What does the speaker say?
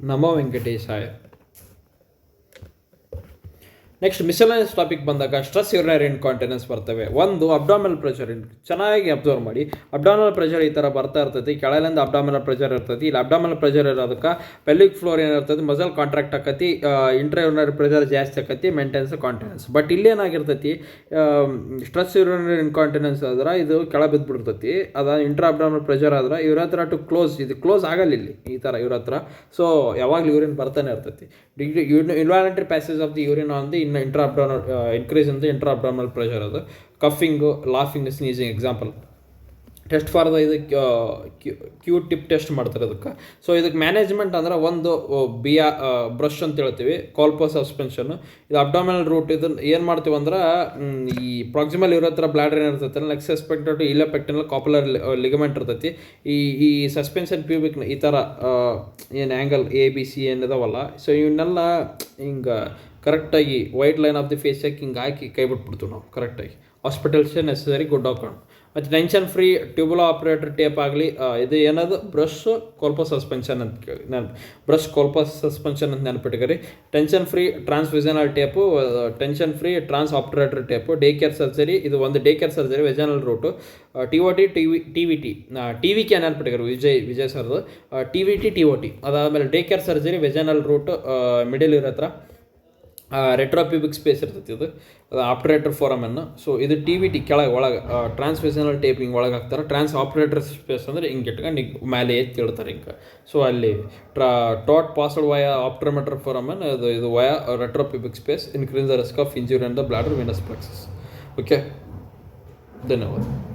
ನಮೋ ವೆಂಕಟೇಶಾಯ. Next miscellaneous topic ಬಂದಾಗ stress urinary incontinence ಬರ್ತವೆ. ಒಂದು ಅಬ್ಡಾಮಿನಲ್ ಪ್ರೆಷರ್, ಚೆನ್ನಾಗಿ ಅಬ್ಸರ್ವ್ ಮಾಡಿ. ಅಬ್ಡಾಮಿನಲ್ ಪ್ರೆಷರ್ ಈ ಥರ ಬರ್ತಾ ಇರ್ತೈತಿ, ಕೆಳಗಿಂದ ಅಬ್ಡಾಮಿನಲ್ ಪ್ರೆಷರ್ ಇರ್ತೈತಿ. ಇಲ್ಲಿ ಅಬ್ಡಾಮಿನಲ್ ಪ್ರೆಷರ್ ಇರೋದಕ್ಕೆ ಪೆಲ್ವಿಕ್ ಫ್ಲೋರ್ ಏನಿರ್ತೈತಿ, ಮಸಲ್ ಕಾಂಟ್ರಾಕ್ಟ್ ಆಕತಿ, ಇಂಟ್ರಾ ಯೂರಿನರಿ ಪ್ರೆಷರ್ ಜಾಸ್ತಿ ಆಕತಿ, ಮೇಂಟೆನ್ಸ್ ಕಾಂಟಿನೆನ್ಸ್. ಬಟ್ ಇಲ್ಲೇನಾಗಿರ್ತೈತಿ, ಸ್ಟ್ರೆಸ್ ಯೂರಿನರಿ ಇನ್ಕಾಂಟಿನೆನ್ಸ್ ಆದ್ರೆ ಇದು ಕೆಳ ಬಿದ್ದುಬಿಡ್ತೈತಿ. ಅದ ಇಂಟ್ರಾ ಅಬ್ಡಾಮಿನಲ್ ಪ್ರೆಷರ್ ಆದ್ರೆ ಇವ್ರ ಹತ್ರ ಟು ಕ್ಲೋಸ್, ಇದು ಕ್ಲೋಸ್ ಆಗಲ್ಲ ಇಲ್ಲಿ ಈ ಥರ ಇವ್ರ ಹತ್ರ. ಸೊ ಯಾವಾಗಲೂ ಯೂರಿನ್ ಬರ್ತಾನೆ ಇರ್ತೈತಿ. Involuntary passage of the urine on the intra abdominal increase in the intra abdominal pressure. ಅದು coughing, laughing, sneezing example. Test for the ಇದು ಕ್ಯೂ ಟಿಪ್ ಟೆಸ್ಟ್ ಮಾಡ್ತಾರೆ ಅದಕ್ಕೆ. ಸೊ ಇದಕ್ಕೆ ಮ್ಯಾನೇಜ್ಮೆಂಟ್ ಅಂದ್ರೆ ಒಂದು ಬ್ರಷ್ ಅಂತ ಹೇಳ್ತೀವಿ, ಕಾಲ್ಪೋ ಸಸ್ಪೆನ್ಷನ್. ಇದು ಅಬ್ಡಾಮಿನಲ್ ರೂಟ್. ಇದನ್ನು ಏನು ಮಾಡ್ತೀವಿ ಅಂದ್ರೆ ಈ ಪ್ರಾಕ್ಸಿಮಲ್ ಇವ್ರ ಹತ್ರ ಬ್ಲಾಡರ್ ಏನಿರ್ತೈತೆ, ನೆಕ್ಸ್ಟ್ ಸಸ್ಪೆಕ್ಟೆಡ್ ಇಲೆಪೆಕ್ಟಿನಲ್ ಕಾಪುಲರ್ ಲಿಗಮೆಂಟ್ ಇರ್ತೈತಿ. ಈ ಸಸ್ಪೆನ್ಷನ್ ಪ್ಯೂಬಿಕ್ ಈ ಥರ ಏನು ಆ್ಯಂಗಲ್ ABC ಏನಿದಾವಲ್ಲ, ಸೊ ಇವನ್ನೆಲ್ಲ ಹಿಂಗೆ ಕರೆಕ್ಟಾಗಿ white line of the face ಹಿಂಗೆ ಹಾಕಿ ಕೈ ಬಿಟ್ಬಿಡ್ತೀವಿ ನಾವು ಕರೆಕ್ಟಾಗಿ. ಹಾಸ್ಪಿಟಲ್ಸೇ ನೆಸಸರಿ ಗುಡ್ ಹಾಕೊಂಡು. ಮತ್ತು ಟೆನ್ಷನ್ ಫ್ರೀ ಟ್ಯೂಬುಲೋ ಆಪ್ರೇಟರ್ ಟೇಪ್ ಆಗಲಿ, ಇದು ಏನದು ಬ್ರಷ್ ಕೋಲ್ಪೋ ಸಸ್ಪೆನ್ಷನ್ ಅಂತ ಕೇಳಿ ಬ್ರಷ್ ಕೋಲ್ಪೋ ಸಸ್ಪೆನ್ಷನ್ ಅಂತ ನೆನಪಿಟ್ಕರಿ. Tension free transvaginal tape, tension free transobturator tape. Day care surgery, ಇದು ಒಂದು day care surgery, vaginal route. TOT TVT TVK ನೆನಪಿಟ್ಕರಿ ವಿಜಯ್ ಸರ್ದು. TVT TOT ಅದಾದಮೇಲೆ day care surgery, vaginal route, middle ಇರೋ ಹತ್ರ retropubic space ಇರ್ತೈತಿ. ಇದು ಆಪ್ರೇಟರ್ ಫೋರಮನ್ನು. ಸೊ ಇದು TVT ಕೆಳಗೆ ಒಳಗೆ ಟ್ರಾನ್ಸ್ವಿಸನಲ್ ಟೇಪ್ ಹಿಂಗೆ ಒಳಗೆ ಹಾಕ್ತಾರೆ. ಟ್ರಾನ್ಸ್ ಆಪ್ರೇಟರ್ ಸ್ಪೇಸ್ ಅಂದರೆ ಹಿಂಗೆ ಇಟ್ಕೊಂಡು ಹಿಂಗೆ ಮೇಲೆ ಎತ್ತಿ ಇಡ್ತಾರೆ ಹಿಂಗೆ. ಸೊ ಅಲ್ಲಿ ಟಾಟ್ ಪಾಸ್ಡ್ ವಯ ಆಪ್ಟ್ರಮೆಟರ್ ಫೋರಮನ್, ಇದು via retropubic space, increase the risk of injury and the bladder venous plexus. Okay, ಧನ್ಯವಾದ.